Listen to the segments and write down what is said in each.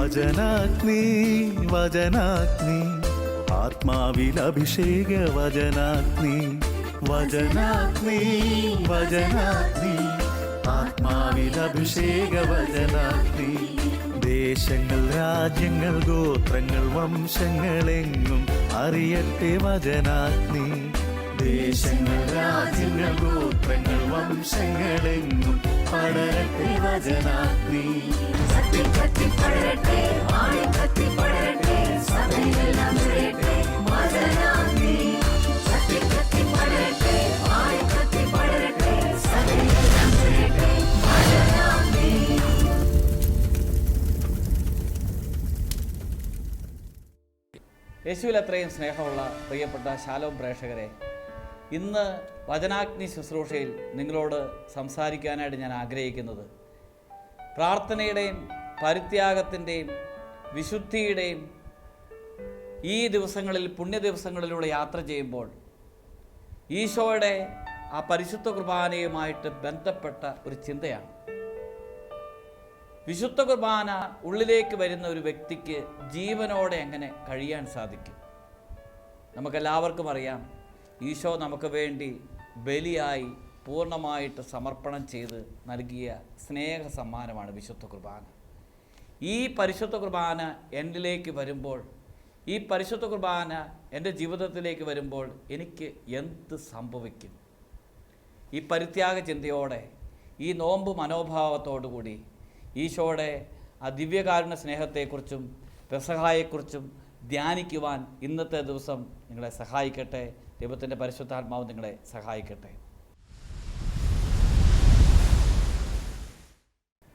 വചനാഗ്നി വചനാഗ്നി ആത്മാവിൽ അഭിഷേക വചനാഗ്നി വചനാഗ്നി വചനാഗ്നി ആത്മാവിൽ അഭിഷേക വചനാഗ്നി ദേശങ്ങൾ രാജ്യങ്ങൾ ഗോത്രങ്ങൾ വംശങ്ങളെങ്ങും അറിയട്ടെ വചനാഗ്നി ദേശങ്ങൾ രാജ്യങ്ങൾ ഗോത്രങ്ങൾ വംശങ്ങളെങ്ങും പടരട്ടെ വചനാഗ്നി യേശുവിൽ അത്രയും സ്നേഹമുള്ള പ്രിയപ്പെട്ട ശാലോം പ്രേക്ഷകരെ, ഇന്ന് വചനാഗ്നി ശുശ്രൂഷയിൽ നിങ്ങളോട് സംസാരിക്കാനായിട്ട് ഞാൻ ആഗ്രഹിക്കുന്നത് പ്രാർത്ഥനയുടെയും പരിത്യാഗത്തിൻ്റെയും വിശുദ്ധിയുടെയും ഈ ദിവസങ്ങളിൽ പുണ്യ ദിവസങ്ങളിലൂടെ യാത്ര ചെയ്യുമ്പോൾ ഈശോയുടെ ആ പരിശുദ്ധ കുർബാനയുമായിട്ട് ബന്ധപ്പെട്ട ഒരു ചിന്തയാണ്. വിശുദ്ധ കുർബാന ഉള്ളിലേക്ക് വരുന്ന ഒരു വ്യക്തിക്ക് ജീവനോടെ എങ്ങനെ കഴിയാൻ സാധിക്കും? നമുക്കെല്ലാവർക്കും അറിയാം, ഈശോ നമുക്ക് വേണ്ടി ബലിയായി പൂർണ്ണമായിട്ട് സമർപ്പണം ചെയ്ത് നൽകിയ സ്നേഹ സമ്മാനമാണ് വിശുദ്ധ കുർബാന. ഈ പരിശുദ്ധ കുർബാന എന്നിലേക്ക് വരുമ്പോൾ, ഈ പരിശുദ്ധ കുർബാന എൻ്റെ ജീവിതത്തിലേക്ക് വരുമ്പോൾ എനിക്ക് എന്ത് സംഭവിക്കും? ഈ പരിത്യാഗ ചിന്തയോടെ, ഈ നോമ്പ് മനോഭാവത്തോടുകൂടി ഈശോയുടെ ആ ദിവ്യകാരുണ്യ സ്നേഹത്തെക്കുറിച്ചും പെസഹായെക്കുറിച്ചും ധ്യാനിക്കുവാൻ ഇന്നത്തെ ദിവസം നിങ്ങളെ സഹായിക്കട്ടെ. ദൈവത്തിൻ്റെ പരിശുദ്ധാത്മാവ് നിങ്ങളെ സഹായിക്കട്ടെ.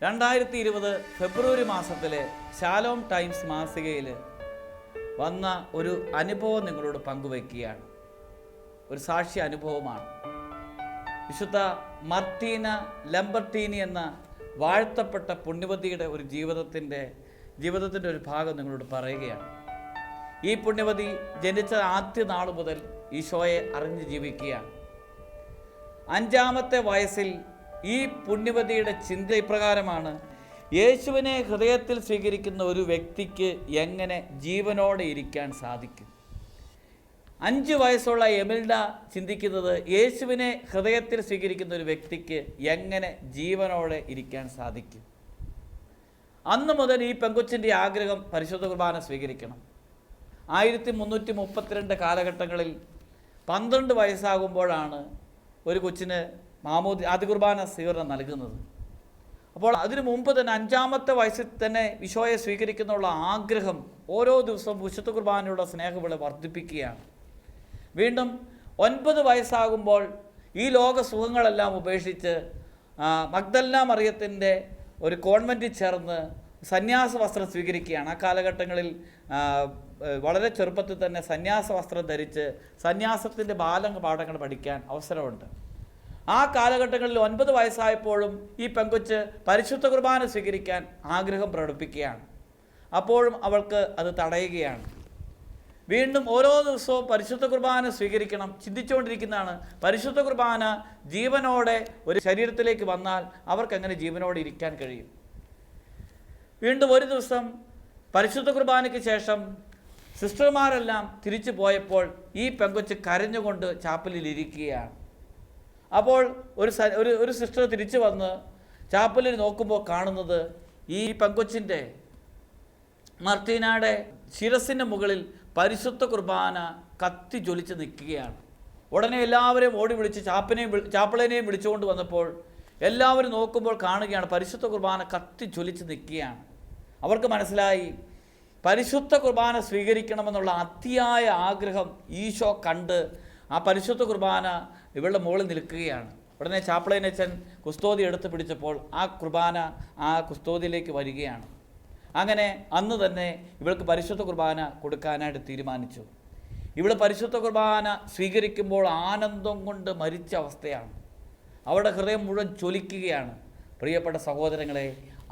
2020 ഫെബ്രുവരി മാസത്തിലെ ശാലോം ടൈംസ് മാസികയിൽ വന്ന ഒരു അനുഭവം നിങ്ങളോട് പങ്കുവയ്ക്കുകയാണ്. ഒരു സാക്ഷി അനുഭവമാണ്. വിശുദ്ധ മർട്ടീന ലംബർട്ടീനി എന്ന വാഴ്ത്തപ്പെട്ട പുണ്യവതിയുടെ ഒരു ജീവിതത്തിൻ്റെ ഒരു ഭാഗം നിങ്ങളോട് പറയുകയാണ്. ഈ പുണ്യവതി ജനിച്ച ആദ്യ നാൾ മുതൽ ഈശോയെ അറിഞ്ഞ് ജീവിക്കുകയാണ്. 5-ാമത്തെ വയസ്സിൽ ഈ പുണ്യവതിയുടെ ചിന്ത ഇപ്രകാരമാണ്: യേശുവിനെ ഹൃദയത്തിൽ സ്വീകരിക്കുന്ന ഒരു വ്യക്തിക്ക് എങ്ങനെ ജീവനോടെ ഇരിക്കാൻ സാധിക്കും? 5 വയസ്സുള്ള എമിൽഡ ചിന്തിക്കുന്നത് യേശുവിനെ ഹൃദയത്തിൽ സ്വീകരിക്കുന്ന ഒരു വ്യക്തിക്ക് എങ്ങനെ ജീവനോടെ ഇരിക്കാൻ സാധിക്കും? അന്ന് മുതൽ ഈ പെങ്കൊച്ചിൻ്റെ ആഗ്രഹം പരിശുദ്ധ കുർബാന സ്വീകരിക്കണം. 1332 കാലഘട്ടങ്ങളിൽ 12 വയസ്സാകുമ്പോഴാണ് ഒരു കൊച്ചിന് ആദ്യ കുർബാന സ്വീകരണം നൽകുന്നത്. അപ്പോൾ അതിനു മുമ്പ് തന്നെ 5-ാമത്തെ വയസ്സിൽ തന്നെ ഈശോയെ സ്വീകരിക്കുന്നുള്ള ആഗ്രഹം ഓരോ ദിവസവും വിശുദ്ധ കുർബാനയുടെ സ്നേഹവിള വർദ്ധിപ്പിക്കുകയാണ്. വീണ്ടും 9 വയസ്സാകുമ്പോൾ ഈ ലോക സുഖങ്ങളെല്ലാം ഉപേക്ഷിച്ച് മഗ്ദലന മറിയത്തിൻ്റെ ഒരു കോൺവെൻറ്റിൽ ചേർന്ന് സന്യാസ വസ്ത്രം സ്വീകരിക്കുകയാണ്. ആ കാലഘട്ടങ്ങളിൽ വളരെ ചെറുപ്പത്തിൽ തന്നെ സന്യാസ വസ്ത്രം ധരിച്ച് സന്യാസത്തിൻ്റെ പാഠങ്ങൾ പഠിക്കാൻ അവസരമുണ്ട്. ആ കാലഘട്ടങ്ങളിൽ 9 വയസ്സായപ്പോഴും ഈ പെങ്കൊച്ച് പരിശുദ്ധ കുർബാന സ്വീകരിക്കാൻ ആഗ്രഹം പ്രകടിപ്പിക്കുകയാണ്. അപ്പോഴും അവൾക്ക് അത് തടയുകയാണ്. വീണ്ടും ഓരോ ദിവസവും പരിശുദ്ധ കുർബാന സ്വീകരിക്കണം ചിന്തിച്ചുകൊണ്ടിരിക്കുന്നതാണ്. പരിശുദ്ധ കുർബാന ജീവനോടെ ഒരു ശരീരത്തിലേക്ക് വന്നാൽ അവർക്ക് എങ്ങനെ ജീവനോടെ ഇരിക്കാൻ കഴിയും? വീണ്ടും ഒരു ദിവസം പരിശുദ്ധ കുർബാനയ്ക്ക് ശേഷം സിസ്റ്റർമാരെല്ലാം തിരിച്ചു പോയപ്പോൾ ഈ പെങ്കൊച്ച് കരഞ്ഞുകൊണ്ട് ചാപ്പലിൽ ഇരിക്കുകയാണ്. അപ്പോൾ ഒരു സിസ്റ്റർ തിരിച്ചു വന്ന് ചാപ്പലിൽ നോക്കുമ്പോൾ കാണുന്നത് ഈ പെങ്കൊച്ചിൻ്റെ മർട്ടീനയുടെ ശിരസിൻ്റെ മുകളിൽ പരിശുദ്ധ കുർബാന കത്തി ജ്വലിച്ച് നിൽക്കുകയാണ്. ഉടനെ എല്ലാവരെയും ഓടി വിളിച്ച് ചാപ്പളനെയും വിളിച്ചുകൊണ്ട് വന്നപ്പോൾ എല്ലാവരും നോക്കുമ്പോൾ കാണുകയാണ് പരിശുദ്ധ കുർബാന കത്തി ജ്വലിച്ച് നിൽക്കുകയാണ്. അവർക്ക് മനസ്സിലായി പരിശുദ്ധ കുർബാന സ്വീകരിക്കണമെന്നുള്ള അതിയായ ആഗ്രഹം ഈശോ കണ്ട് ആ പരിശുദ്ധ കുർബാന ഇവളുടെ മുകളിൽ നിൽക്കുകയാണ്. ഉടനെ ചാപ്പളനച്ചൻ കുസ്തോതി എടുത്ത് പിടിച്ചപ്പോൾ ആ കുർബാന ആ കുസ്തോതിയിലേക്ക് വരികയാണ്. അങ്ങനെ അന്ന് തന്നെ ഇവൾക്ക് പരിശുദ്ധ കുർബാന കൊടുക്കാനായിട്ട് തീരുമാനിച്ചു. ഇവൾ പരിശുദ്ധ കുർബാന സ്വീകരിക്കുമ്പോൾ ആനന്ദം കൊണ്ട് മരിച്ച അവസ്ഥയാണ്. അവളുടെ ഹൃദയം മുഴുവൻ ജ്വലിക്കുകയാണ്. പ്രിയപ്പെട്ട സഹോദരങ്ങളെ,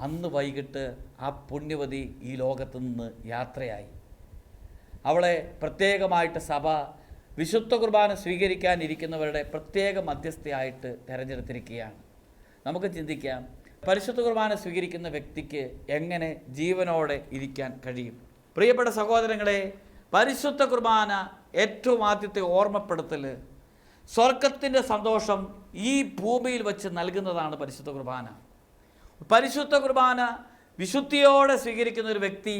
അന്ന് വൈകിട്ട് ആ പുണ്യവതി ഈ ലോകത്തു നിന്ന് യാത്രയായി. അവളെ പ്രത്യേകമായിട്ട് സഭ വിശുദ്ധ കുർബാന സ്വീകരിക്കാനിരിക്കുന്നവരുടെ പ്രത്യേക മധ്യസ്ഥയായിട്ട് തിരഞ്ഞെടുത്തിരിക്കുകയാണ്. നമുക്ക് ചിന്തിക്കാം, പരിശുദ്ധ കുർബാന സ്വീകരിക്കുന്ന വ്യക്തിക്ക് എങ്ങനെ ജീവനോടെ ഇരിക്കാൻ കഴിയും? പ്രിയപ്പെട്ട സഹോദരങ്ങളെ, പരിശുദ്ധ കുർബാന ഏറ്റവും ആദ്യത്തെ ഓർമ്മപ്പെടുത്തൽ സ്വർഗത്തിൻ്റെ സന്തോഷം ഈ ഭൂമിയിൽ വച്ച് നൽകുന്നതാണ് പരിശുദ്ധ കുർബാന. പരിശുദ്ധ കുർബാന വിശുദ്ധിയോടെ സ്വീകരിക്കുന്ന ഒരു വ്യക്തി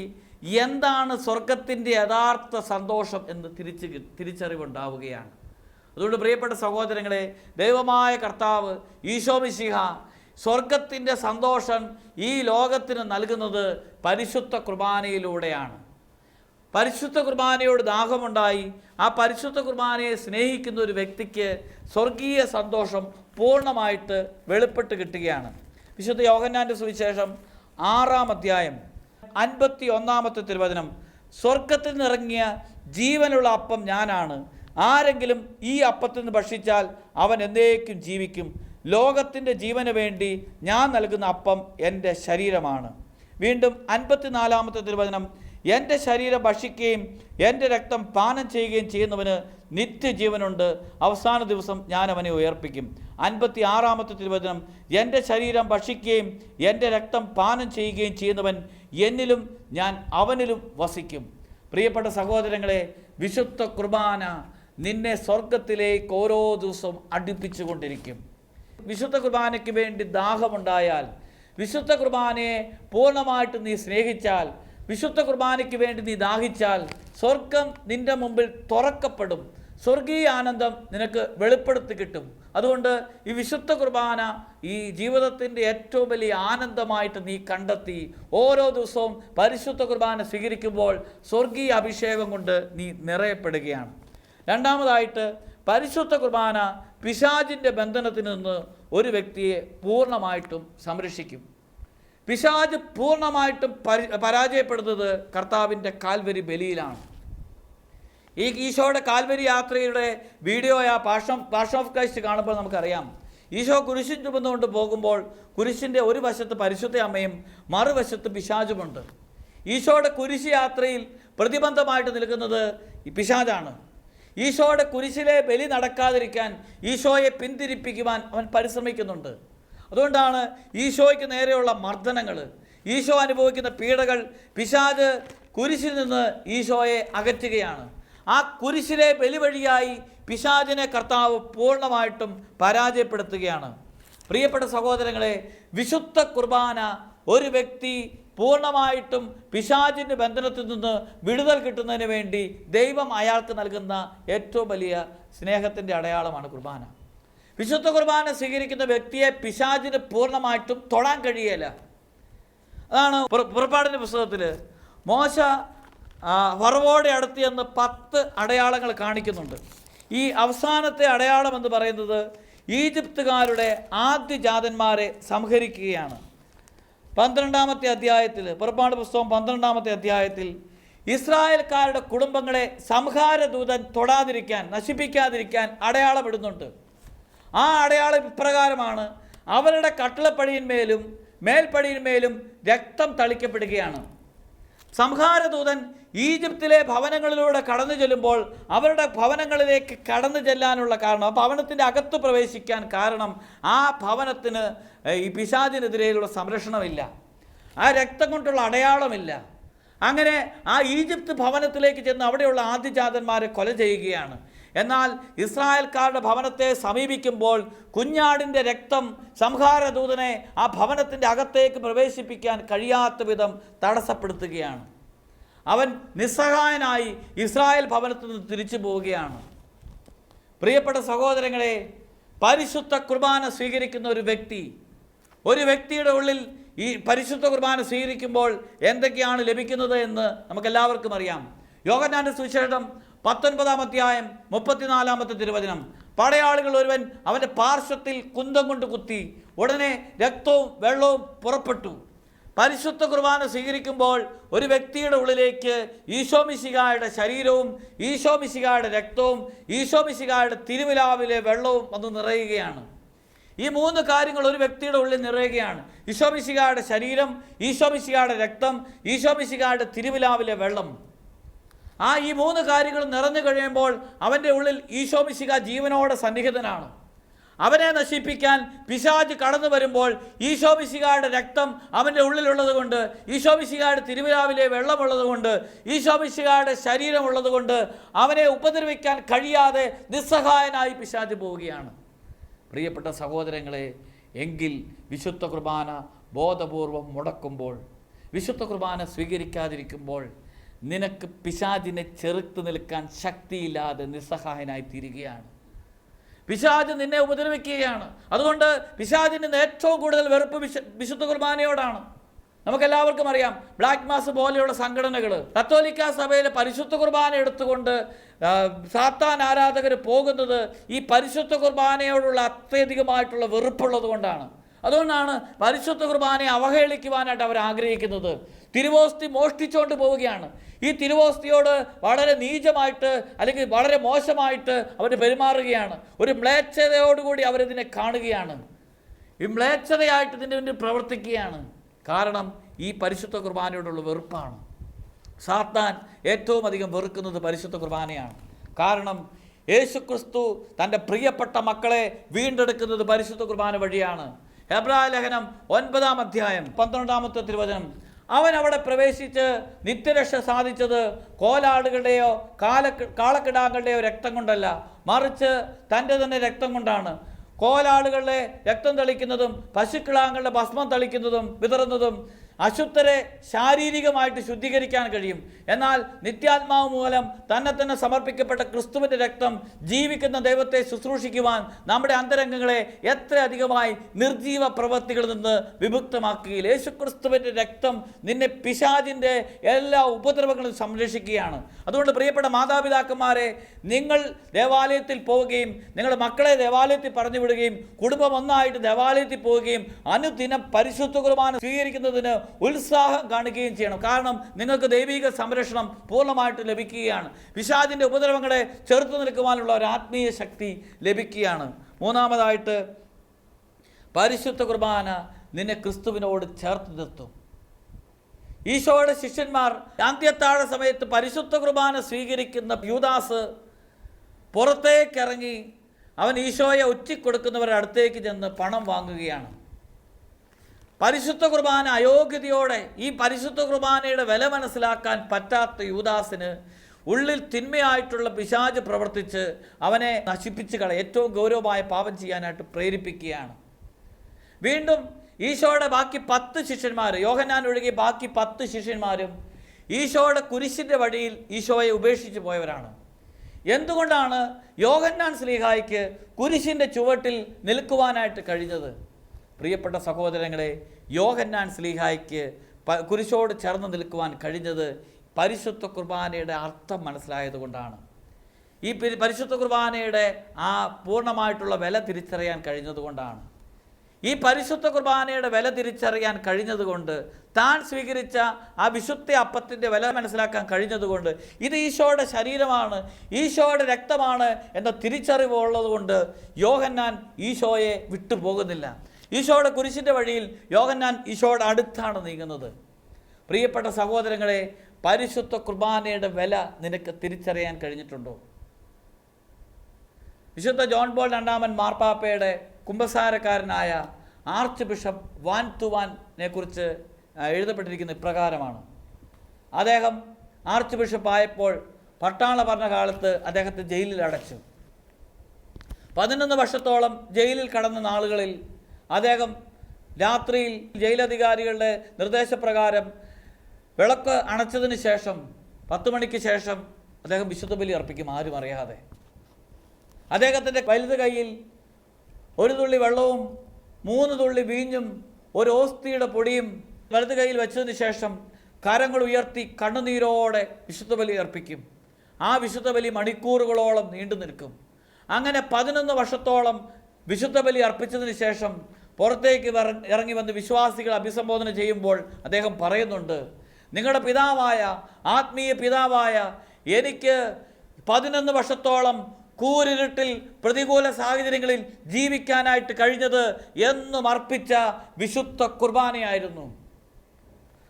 എന്താണ് സ്വർഗത്തിൻ്റെ യഥാർത്ഥ സന്തോഷം എന്ന് തിരിച്ചറിവുണ്ടാവുകയാണ്. അതുകൊണ്ട് പ്രിയപ്പെട്ട സഹോദരങ്ങളെ, ദൈവമായ കർത്താവ് ഈശോ മിശിഹ സ്വർഗത്തിൻ്റെ സന്തോഷം ഈ ലോകത്തിന് നൽകുന്നത് പരിശുദ്ധ കുർബാനയിലൂടെയാണ്. പരിശുദ്ധ കുർബാനയോട് ദാഹമുണ്ടായി ആ പരിശുദ്ധ കുർബാനയെ സ്നേഹിക്കുന്ന ഒരു വ്യക്തിക്ക് സ്വർഗീയ സന്തോഷം പൂർണ്ണമായിട്ട് വെളിപ്പെട്ട് കിട്ടുകയാണ്. വിശുദ്ധ യോഹന്നാൻ്റെ സുവിശേഷം 6-ാം അധ്യായം 51-ാമത്തെ തിരുവചനം, സ്വർഗത്തിൽ നിന്നിറങ്ങിയ ജീവനുള്ള അപ്പം ഞാനാണ്. ആരെങ്കിലും ഈ അപ്പത്തിൽ നിന്ന് ഭക്ഷിച്ചാൽ അവൻ എന്നേക്കും ജീവിക്കും. ലോകത്തിൻ്റെ ജീവന് വേണ്ടി ഞാൻ നൽകുന്ന അപ്പം എൻ്റെ ശരീരമാണ്. വീണ്ടും 54-ാമത്തെ തിരുവചനം, എൻ്റെ ശരീരം ഭക്ഷിക്കുകയും എൻ്റെ രക്തം പാനം ചെയ്യുകയും ചെയ്യുന്നവന് നിത്യജീവനുണ്ട്. അവസാന ദിവസം ഞാൻ അവനെ ഉയർപ്പിക്കും. 56-ാമത്തെ തിരുവചനം, എൻ്റെ ശരീരം ഭക്ഷിക്കുകയും എൻ്റെ രക്തം പാനം ചെയ്യുകയും ചെയ്യുന്നവൻ എന്നിലും ഞാൻ അവനിലും വസിക്കും. പ്രിയപ്പെട്ട സഹോദരങ്ങളെ, വിശുദ്ധ കുർബാന നിന്നെ സ്വർഗത്തിലേക്ക് ഓരോ ദിവസവും അടുപ്പിച്ചു കൊണ്ടിരിക്കും. വിശുദ്ധ കുർബാനയ്ക്ക് വേണ്ടി ദാഹമുണ്ടായാൽ, വിശുദ്ധ കുർബാനയെ പൂർണ്ണമായിട്ട് നീ സ്നേഹിച്ചാൽ, വിശുദ്ധ കുർബാനയ്ക്ക് വേണ്ടി നീ ദാഹിച്ചാൽ സ്വർഗം നിൻ്റെ മുമ്പിൽ തുറക്കപ്പെടും. സ്വർഗീയ ആനന്ദം നിനക്ക് വെളിപ്പെടുത്തി കിട്ടും. അതുകൊണ്ട് ഈ വിശുദ്ധ കുർബാന ഈ ജീവിതത്തിൻ്റെ ഏറ്റവും വലിയ ആനന്ദമായിട്ട് നീ കണ്ടെത്തി ഓരോ ദിവസവും പരിശുദ്ധ കുർബാന സ്വീകരിക്കുമ്പോൾ സ്വർഗീയ അഭിഷേകം കൊണ്ട് നീ നിറയപ്പെടുകയാണ്. രണ്ടാമതായിട്ട്, പരിശുദ്ധ കുർബാന പിശാചിൻ്റെ ബന്ധനത്തിൽ നിന്ന് ഒരു വ്യക്തിയെ പൂർണ്ണമായിട്ടും സംരക്ഷിക്കും. പിശാച് പൂർണ്ണമായിട്ടും പരാജയപ്പെടുന്നത് കർത്താവിൻ്റെ കാൽവരി ബലിയിലാണ്. ഈ ഈശോയുടെ കാൽവരി യാത്രയുടെ വീഡിയോയ പാഷൻ ഓഫ് ക്രൈസ്റ്റ് കാണുമ്പോൾ നമുക്കറിയാം, ഈശോ കുരിശിൻ ചുമന്നുകൊണ്ട് പോകുമ്പോൾ കുരിശിൻ്റെ ഒരു വശത്ത് പരിശുദ്ധ അമ്മയും മറുവശത്ത് പിശാചുമുണ്ട്. ഈശോയുടെ കുരിശ് യാത്രയിൽ പ്രതിബന്ധമായിട്ട് നിൽക്കുന്നത് ഈ പിശാചാണ്. ഈശോയുടെ കുരിശിലെ ബലി നടക്കാതിരിക്കാൻ ഈശോയെ പിന്തിരിപ്പിക്കുവാൻ അവൻ പരിശ്രമിക്കുന്നുണ്ട്. അതുകൊണ്ടാണ് ഈശോയ്ക്ക് നേരെയുള്ള മർദ്ദനങ്ങൾ, ഈശോ അനുഭവിക്കുന്ന പീഡകൾ, പിശാച് കുരിശിൽ നിന്ന് ഈശോയെ അകറ്റുകയാണ്. ആ കുരിശിലെ ബലി വഴിയായി പിശാചിനെ കർത്താവ് പൂർണ്ണമായിട്ടും പരാജയപ്പെടുത്തുകയാണ്. പ്രിയപ്പെട്ട സഹോദരങ്ങളെ, വിശുദ്ധ കുർബാന ഒരു വ്യക്തി പൂർണ്ണമായിട്ടും പിശാചിൻ്റെ ബന്ധനത്തിൽ നിന്ന് വിടുതൽ കിട്ടുന്നതിന് വേണ്ടി ദൈവം അയാൾക്ക് നൽകുന്ന ഏറ്റവും വലിയ സ്നേഹത്തിൻ്റെ അടയാളമാണ് കുർബാന. വിശുദ്ധ കുർബാന സ്വീകരിക്കുന്ന വ്യക്തിയെ പിശാചിന് പൂർണ്ണമായിട്ടും തൊടാൻ കഴിയില്ല. അതാണ് പുറപ്പാടിൻ്റെ പുസ്തകത്തിൽ മോശ ഫറവോയുടെ അടുത്ത് ചെന്ന് 10 അടയാളങ്ങൾ കാണിക്കുന്നുണ്ട്. ഈ അവസാനത്തെ അടയാളം എന്ന് പറയുന്നത് ഈജിപ്തുകാരുടെ ആദ്യജാതന്മാരെ സംഹരിക്കുകയാണ്. 12-ാമത്തെ അധ്യായത്തിൽ, പുറപ്പാട് പുസ്തകം 12-ാമത്തെ അധ്യായത്തിൽ ഇസ്രായേൽക്കാരുടെ കുടുംബങ്ങളെ സംഹാരദൂതൻ തൊടാതിരിക്കാൻ, നശിപ്പിക്കാതിരിക്കാൻ അടയാളമിടുന്നുണ്ട്. ആ അടയാളം ഇപ്രകാരമാണ്: അവരുടെ കട്ടിളപ്പടിയിന്മേലും മേൽപ്പടിയിന്മേലും രക്തം തളിക്കപ്പെടുകയാണ്. സംഹാരദൂതൻ ഈജിപ്തിലെ ഭവനങ്ങളിലൂടെ കടന്നു ചെല്ലുമ്പോൾ അവരുടെ ഭവനങ്ങളിലേക്ക് കടന്നു ചെല്ലാനുള്ള കാരണം, ആ ഭവനത്തിൻ്റെ അകത്ത് പ്രവേശിക്കാൻ കാരണം, ആ ഭവനത്തിന് ഈ പിശാചിനെതിരെയുള്ള സംരക്ഷണമില്ല, ആ രക്തം കൊണ്ടുള്ള അടയാളമില്ല. അങ്ങനെ ആ ഈജിപ്ത് ഭവനത്തിലേക്ക് ചെന്ന് അവിടെയുള്ള ആദ്യജാതന്മാരെ കൊല ചെയ്യുകയാണ്. എന്നാൽ ഇസ്രായേൽക്കാരുടെ ഭവനത്തെ സമീപിക്കുമ്പോൾ കുഞ്ഞാടിൻ്റെ രക്തം സംഹാരദൂതനെ ആ ഭവനത്തിൻ്റെ അകത്തേക്ക് പ്രവേശിപ്പിക്കാൻ കഴിയാത്ത വിധം തടസ്സപ്പെടുത്തുകയാണ്. അവൻ നിസ്സഹായനായി ഇസ്രായേൽ ഭവനത്തിൽ നിന്ന് തിരിച്ചു പോവുകയാണ്. പ്രിയപ്പെട്ട സഹോദരങ്ങളെ, പരിശുദ്ധ കുർബാന സ്വീകരിക്കുന്ന ഒരു വ്യക്തിയുടെ ഉള്ളിൽ ഈ പരിശുദ്ധ കുർബാന സ്വീകരിക്കുമ്പോൾ എന്തൊക്കെയാണ് ലഭിക്കുന്നത് എന്ന് നമുക്കെല്ലാവർക്കും അറിയാം. യോഹന്നാന്റെ സുവിശേഷം 19-ാം അധ്യായം 34-ാമത്തെ തിരുവചനം, പടയാളികൾ ഒരുവൻ അവൻ്റെ പാർശ്വത്തിൽ കുന്തം കൊണ്ട് കുത്തി, ഉടനെ രക്തവും വെള്ളവും പുറപ്പെട്ടു. പരിശുദ്ധ കുർബാന സ്വീകരിക്കുമ്പോൾ ഒരു വ്യക്തിയുടെ ഉള്ളിലേക്ക് ഈശോമിശിഹായുടെ ശരീരവും ഈശോമിശിഹായുടെ രക്തവും ഈശോമിശിഹായുടെ തിരുവിലാവിലെ വെള്ളവും വന്ന് നിറയുകയാണ്. ഈ 3 കാര്യങ്ങൾ ഒരു വ്യക്തിയുടെ ഉള്ളിൽ നിറയുകയാണ്: ഈശോമിശിഹായുടെ ശരീരം, ഈശോമിശിഹായുടെ രക്തം, ഈശോമിശിഹായുടെ തിരുവിലാവിലെ വെള്ളം. ഈ 3 കാര്യങ്ങൾ നിറഞ്ഞു കഴിയുമ്പോൾ അവൻ്റെ ഉള്ളിൽ ഈശോമിശിഹ ജീവനോടെ സന്നിഹിതനാണ്. അവനെ നശിപ്പിക്കാൻ പിശാച് കടന്നു വരുമ്പോൾ ഈശോ മിശിഹായുടെ രക്തം അവൻ്റെ ഉള്ളിലുള്ളത് കൊണ്ട്, ഈശോ മിശിഹായുടെ തിരുവിലാവിലെ വെള്ളമുള്ളത് കൊണ്ട്, ഈശോ മിശിഹായുടെ ശരീരമുള്ളത് കൊണ്ട് അവനെ ഉപദ്രവിക്കാൻ കഴിയാതെ നിസ്സഹായനായി പിശാച് പോവുകയാണ്. പ്രിയപ്പെട്ട സഹോദരങ്ങളെ, എങ്കിൽ വിശുദ്ധ കുർബാന ബോധപൂർവം മുടക്കുമ്പോൾ, വിശുദ്ധ കുർബാന സ്വീകരിക്കാതിരിക്കുമ്പോൾ നിനക്ക് പിശാചിനെ ചെറുത്ത് നിൽക്കാൻ ശക്തിയില്ലാതെ നിസ്സഹായനായി തീരുകയാണ്. പിശാച് നിന്നെ ഉപദ്രവിക്കുകയാണ്. അതുകൊണ്ട് പിശാചിന് ഏറ്റവും കൂടുതൽ വെറുപ്പ് വിശുദ്ധ കുർബാനയോടാണ്. നമുക്കെല്ലാവർക്കും അറിയാം, ബ്ലാക്ക് മാസ് പോലെയുള്ള സംഘടനകൾ കത്തോലിക്ക സഭയിലെ പരിശുദ്ധ കുർബാന എടുത്തുകൊണ്ട് സാത്താൻ ആരാധകർ പോകുന്നത് ഈ പരിശുദ്ധ കുർബാനയോടുള്ള അത്യധികമായിട്ടുള്ള വെറുപ്പുള്ളത് കൊണ്ടാണ്. അതുകൊണ്ടാണ് പരിശുദ്ധ കുർബാനയെ അവഹേളിക്കുവാനായിട്ട് അവർ ആഗ്രഹിക്കുന്നത്. തിരുവോസ്തി മോഷ്ടിച്ചുകൊണ്ട് പോവുകയാണ്. ഈ തിരുവോസ്തിയോട് വളരെ നീചമായിട്ട് അല്ലെങ്കിൽ വളരെ മോശമായിട്ട് അവർ പെരുമാറുകയാണ്. ഒരു മ്ലേച്ഛതയോടുകൂടി അവരിതിനെ കാണുകയാണ്. ഈ മ്ലേച്ഛതയായിട്ട് ഇതിൻ്റെ മുന്നിൽ പ്രവർത്തിക്കുകയാണ്. കാരണം ഈ പരിശുദ്ധ കുർബാനയോടുള്ള വെറുപ്പാണ്. സാത്താൻ ഏറ്റവും അധികം വെറുക്കുന്നത് പരിശുദ്ധ കുർബാനയാണ്. കാരണം യേശുക്രിസ്തു തൻ്റെ പ്രിയപ്പെട്ട മക്കളെ വീണ്ടെടുക്കുന്നത് പരിശുദ്ധ കുർബാന വഴിയാണ്. ഹെബ്രായ ലേഖനം 9-ാം അധ്യായം 12-ാമത്തെ തിരുവചനം, അവൻ അവിടെ പ്രവേശിച്ച് നിത്യരക്ഷ സാധിച്ചത് കോലാടുകളുടെയോ കാളക്കിടാങ്ങളുടെയോ രക്തം കൊണ്ടല്ല, മറിച്ച് തൻ്റെ തന്നെ രക്തം കൊണ്ടാണ്. കോലാടുകളുടെ രക്തം തളിക്കുന്നതും പശുക്കിടാങ്ങളുടെ ഭസ്മം തളിക്കുന്നതും വിതറുന്നതും അശുദ്ധരെ ശാരീരികമായിട്ട് ശുദ്ധീകരിക്കാൻ കഴിയും. എന്നാൽ നിത്യാത്മാവ് മൂലം തന്നെ സമർപ്പിക്കപ്പെട്ട ക്രിസ്തുവിൻ്റെ രക്തം ജീവിക്കുന്ന ദൈവത്തെ ശുശ്രൂഷിക്കുവാൻ നമ്മുടെ അന്തരംഗങ്ങളെ എത്ര അധികമായി നിർജീവ പ്രവൃത്തികളിൽ നിന്ന് വിമുക്തമാക്കുകയില്ല. യേശുക്രിസ്തുവിൻ്റെ രക്തം നിന്നെ പിശാചിൻ്റെ എല്ലാ ഉപദ്രവങ്ങളും സംരക്ഷിക്കുകയാണ്. അതുകൊണ്ട് പ്രിയപ്പെട്ട മാതാപിതാക്കന്മാരെ, നിങ്ങൾ ദേവാലയത്തിൽ പോവുകയും നിങ്ങളുടെ മക്കളെ ദേവാലയത്തിൽ പറഞ്ഞു വിടുകയും കുടുംബം ഒന്നായിട്ട് ദേവാലയത്തിൽ പോവുകയും അനുദിനം പരിശുദ്ധ കുർബാന സ്വീകരിക്കുന്നതിന് ഉത്സാഹം കാണുകയും ചെയ്യണം. കാരണം നിങ്ങൾക്ക് ദൈവിക സംരക്ഷണം പൂർണ്ണമായിട്ട് ലഭിക്കുകയാണ്. പിശാചിൻ്റെ ഉപദ്രവങ്ങളെ ചെറുത്തു നിൽക്കുവാനുള്ള ഒരു ആത്മീയ ശക്തി ലഭിക്കുകയാണ്. മൂന്നാമതായിട്ട്, പരിശുദ്ധ കുർബാന നിന്നെ ക്രിസ്തുവിനോട് ചേർത്ത് നിർത്തും. ഈശോയുടെ ശിഷ്യന്മാർ അന്ത്യത്താഴ സമയത്ത് പരിശുദ്ധ കുർബാന സ്വീകരിക്കുന്ന യൂദാസ് പുറത്തേക്കിറങ്ങി അവൻ ഈശോയെ ഒറ്റിക്കൊടുക്കുന്നവരുടെ അടുത്തേക്ക് ചെന്ന് പണം വാങ്ങുകയാണ്. പരിശുദ്ധ കുർബാന അയോഗ്യതയോടെ ഈ പരിശുദ്ധ കുർബാനയുടെ വില മനസ്സിലാക്കാൻ പറ്റാത്ത യൂദാസിന് ഉള്ളിൽ തിന്മയായിട്ടുള്ള പിശാച് പ്രവർത്തിച്ച് അവനെ നശിപ്പിച്ച് ഏറ്റവും ഗൗരവമായ പാപം ചെയ്യാനായിട്ട് പ്രേരിപ്പിക്കുകയാണ്. വീണ്ടും ഈശോയുടെ ബാക്കി 10 ശിഷ്യന്മാർ, യോഹന്നാൻ ഒഴികെ ബാക്കി 10 ശിഷ്യന്മാരും ഈശോയുടെ കുരിശിൻ്റെ വഴിയിൽ ഈശോയെ ഉപേക്ഷിച്ച് പോയവരാണ്. എന്തുകൊണ്ടാണ് യോഹന്നാൻ ശ്ലീഹായ്ക്ക് കുരിശിൻ്റെ ചുവട്ടിൽ നിൽക്കുവാനായിട്ട് കഴിഞ്ഞത്? പ്രിയപ്പെട്ട സഹോദരങ്ങളെ, യോഹന്നാൻ ശ്ലീഹായ്ക്ക് കുരിശോട് ചേർന്ന് നിൽക്കുവാൻ കഴിഞ്ഞത് പരിശുദ്ധ കുർബാനയുടെ അർത്ഥം മനസ്സിലായതുകൊണ്ടാണ്. ഈ പരിശുദ്ധ കുർബാനയുടെ ആ പൂർണ്ണമായിട്ടുള്ള വില തിരിച്ചറിയാൻ കഴിഞ്ഞതുകൊണ്ടാണ്. ഈ പരിശുദ്ധ കുർബാനയുടെ വില തിരിച്ചറിയാൻ കഴിഞ്ഞതുകൊണ്ട്, താൻ സ്വീകരിച്ച ആ വിശുദ്ധ അപ്പത്തിൻ്റെ വില മനസ്സിലാക്കാൻ കഴിഞ്ഞതുകൊണ്ട്, ഇത് ഈശോയുടെ ശരീരമാണ്, ഈശോയുടെ രക്തമാണ് എന്ന തിരിച്ചറിവുള്ളതുകൊണ്ട് യോഹന്നാൻ ഈശോയെ വിട്ടുപോകുന്നില്ല. ഈശോയുടെ കുരിശിൻ്റെ വഴിയിൽ യോഹന്നാൻ ഈശോയുടെ അടുത്താണ് നീങ്ങുന്നത്. പ്രിയപ്പെട്ട സഹോദരങ്ങളെ, പരിശുദ്ധ കുർബാനയുടെ വില നിനക്ക് തിരിച്ചറിയാൻ കഴിഞ്ഞിട്ടുണ്ടോ? വിശുദ്ധ ജോൺ പോൾ രണ്ടാമൻ മാർപ്പാപ്പയുടെ കുമ്പസാരക്കാരനായ ആർച്ച് ബിഷപ്പ് വാൻ തുവാനെ കുറിച്ച് എഴുതപ്പെട്ടിരിക്കുന്ന ഇപ്രകാരമാണ്. അദ്ദേഹം ആർച്ച് ബിഷപ്പായപ്പോൾ പട്ടാള ഭരണകാലത്ത് അദ്ദേഹത്തെ ജയിലിൽ അടച്ചു. 11 വർഷത്തോളം ജയിലിൽ കടന്ന നാളുകളിൽ അദ്ദേഹം രാത്രിയിൽ ജയിലധികാരികളുടെ നിർദ്ദേശപ്രകാരം വിളക്ക് അണച്ചതിന് ശേഷം 10 മണിക്ക് ശേഷം അദ്ദേഹം വിശുദ്ധ ബലി അർപ്പിക്കും, ആരും അറിയാതെ. അദ്ദേഹത്തിൻ്റെ വലത് കൈയിൽ 1 തുള്ളി വെള്ളവും 3 തുള്ളി വീഞ്ഞും 1 ഓസ്തിയുടെ പൊടിയും വലത് കൈയിൽ വെച്ചതിന് ശേഷം കരങ്ങൾ ഉയർത്തി കണ്ണുനീരോടെ വിശുദ്ധ ബലി അർപ്പിക്കും. ആ വിശുദ്ധ ബലി മണിക്കൂറുകളോളം നീണ്ടു നിൽക്കും. അങ്ങനെ 11 വർഷത്തോളം വിശുദ്ധ ബലി അർപ്പിച്ചതിന് ശേഷം പുറത്തേക്ക് ഇറങ്ങി വന്ന് വിശ്വാസികളെ അഭിസംബോധന ചെയ്യുമ്പോൾ അദ്ദേഹം പറയുന്നുണ്ട്, നിങ്ങളുടെ പിതാവായ ആത്മീയ പിതാവായ എനിക്ക് 11 വർഷത്തോളം കൂരിരുട്ടിൽ പ്രതികൂല സാഹചര്യങ്ങളിൽ ജീവിക്കാനായിട്ട് കഴിഞ്ഞത് എന്നും അർപ്പിച്ച വിശുദ്ധ കുർബാനയായിരുന്നു.